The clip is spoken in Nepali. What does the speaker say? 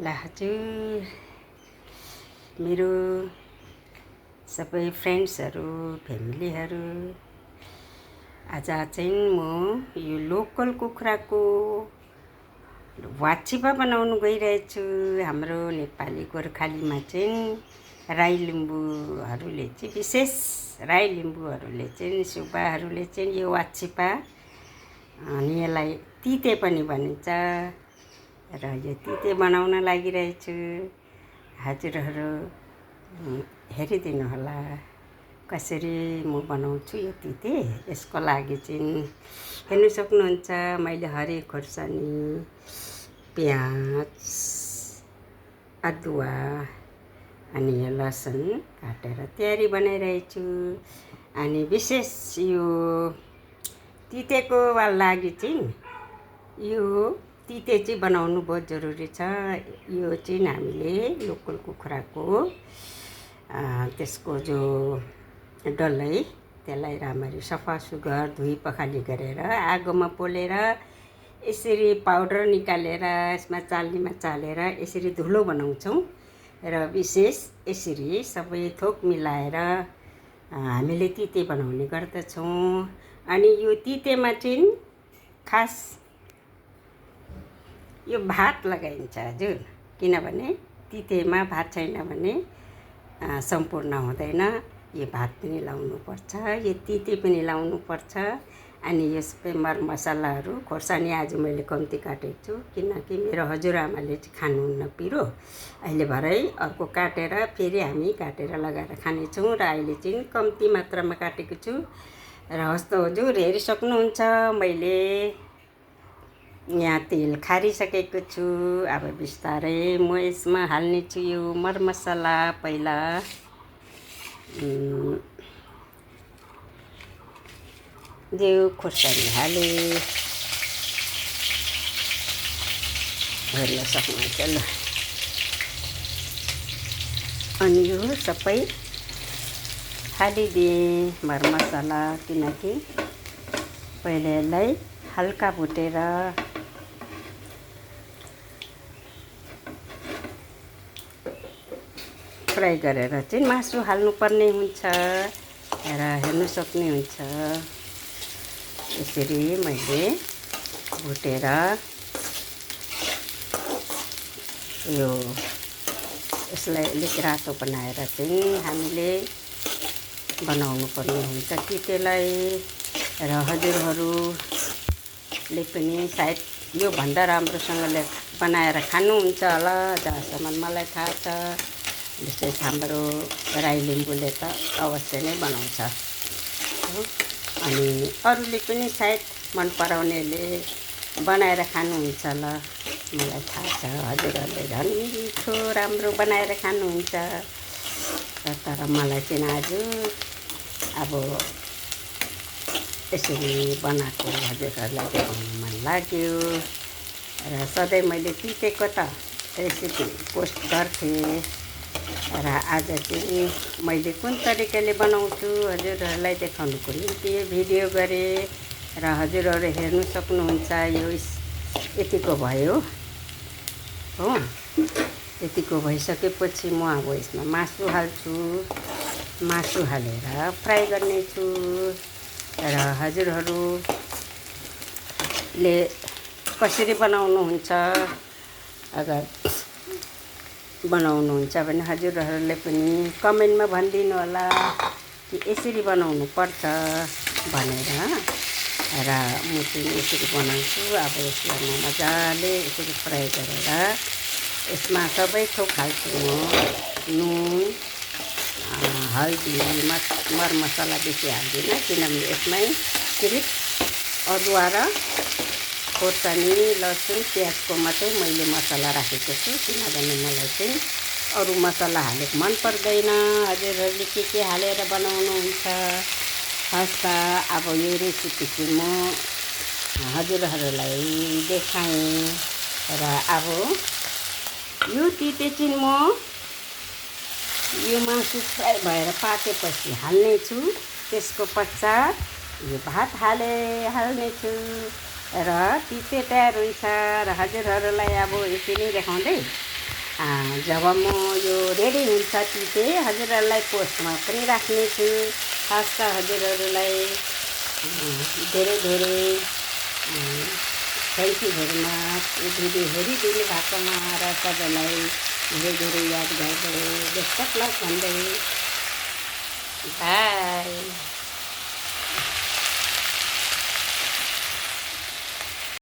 ल हजुर मेरो सबै फ्रेन्ड्सहरू फ्यामिलीहरू आज चाहिँ म यो लोकल कुखुराको वाचिपा बनाउनु गइरहेछु। हाम्रो नेपाली गोर्खालीमा चाहिँ राई लिम्बूहरूले चाहिँ विशेष राई लिम्बूहरूले चाहिँ सुब्बाहरूले चाहिँ यो वाचिपा अनि यसलाई तिते पनि भनिन्छ र यो तिते बनाउन लागिरहेछु। हजुरहरू हेरिदिनु होला कसरी म बनाउँछु यो तिते। यसको लागि चाहिँ हेर्नु सक्नुहुन्छ मैले हरियो खोर्सानी, प्याज, अदुवा अनि यो लसुन काटेर तयारी बनाइरहेछु। अनि विशेष यो तितेको लागि चाहिँ यो तिते चाहिँ बनाउनु बहुत जरुरी छ। यो चाहिँ हामीले लोकल कुखुराको त्यसको जो डल्लै त्यसलाई राम्ररी सफा सुग्घर धुई पखाली गरेर आगोमा पोलेर यसरी पाउडर निकालेर यसमा चाल्नीमा चालेर यसरी धुलो बनाउँछौँ र विशेष यसरी सबै थोक मिलाएर हामीले तिते बनाउने गर्दछौँ। अनि यो तितेमा चाहिँ खास यो भात लगाइन्छ हजुर, किनभने तितेमा भात छैन भने सम्पूर्ण हुँदैन। यो भात पनि लाउनुपर्छ, यो तिते पनि लाउनुपर्छ। अनि यसमा मरमसलाहरू खोर्सानी आज मैले कम्ती काटेको छु किनकि मेरो हजुरआमाले चाहिँ खानुहुन्न पिरो। अहिले भरै अर्को काटेर फेरि हामी काटेर लगाएर खानेछौँ र अहिले चाहिँ कम्ती मात्रामा काटेको छु। र हस्तो हजुर हेरिसक्नुहुन्छ मैले यहाँ तेल खारिसकेको छु। अब बिस्तारै म यसमा हाल्नेछु यो मरमसला। पहिला जो खोर्सानी हाले हेर्न सक्नुहुन्छ ल। अनि यो सबै हालिदिएँ मरमसला किनकि पहिले यसलाई हल्का भुटेर फ्राई गरेर चाहिँ मासु हाल्नुपर्ने हुन्छ र हेर्नु सक्नुहुन्छ यसरी मैले भुटेर यो यसलाई अलिक रातो बनाएर चाहिँ हामीले बनाउनु पर्ने हुन्छ तितेलाई। र हजुरहरूले पनि सायद यो भन्दा राम्रोसँगले बनाएर खानुहुन्छ होला जहाँसम्म मलाई थाहा छ। विशेष हाम्रो राई लिम्बूले त अवश्य नै बनाउँछ अनि अरूले पनि सायद मन पराउनेले बनाएर खानुहुन्छ होला मलाई थाहा छ। हजुरहरूले झन् मिठो राम्रो बनाएर खानुहुन्छ तर मलाई चाहिँ आज अब यसरी बनाएको हजुरहरूलाई देखाउनु मन लाग्यो। र सधैँ मैले तितेको त रेसिपी पोस्ट गर्थेँ र आज चाहिँ मैले कुन तरिकाले बनाउँछु हजुरहरूलाई देखाउनुको निम्ति भिडियो गरेँ र हजुरहरू हेर्नु सक्नुहुन्छ। यो यतिको भयो हो, यतिको भइसकेपछि म अब यसमा मासु हाल्छु। मासु हालेर फ्राई गर्नेछु र हजुरहरूले कसरी बनाउनुहुन्छ अगर बनाउनुहुन्छ भने हजुरहरूले पनि कमेन्टमा भनिदिनु होला कि यसरी बनाउनु पर्छ भनेर। र म चाहिँ यसरी बनाउँछु। अब यसलाई म मजाले यसरी फ्राई गरेर यसमा सबै थोक हाल्छु म नुन, हल्दी, मरमसला बेसी हाल्दिनँ किनभने यसमै सिर्फ अदुवा र खोर्सानी, लसुन, प्याजको मात्रै मैले मसला राखेको छु किनभने मलाई चाहिँ अरू मसला हालेको मन पर्दैन। हजुरहरूले के हालेर बनाउनुहुन्छ हस् त। अब यो रेसिपी चाहिँ म हजुरहरूलाई देखाएँ र अब यो तिते चाहिँ म यो मासु फ्राई भएर पाकेपछि हाल्नेछु। त्यसको पश्चात यो भात हाल्नेछु र तिते तयार हुन्छ। र हजुरहरूलाई अब यति नै देखाउँदै जब म यो रेडी हुन्छ ती चाहिँ हजुरहरूलाई पोस्टमा पनि राख्नेछु। खासका हजुरहरूलाई धेरै धेरै थ्याङ्क यू भेरी मच। यो भिडियो हेरिदिनु भएकोमा र सबैलाई धेरै धेरै याद गर्दै बेस्ट अफ लक भन्दै बाई।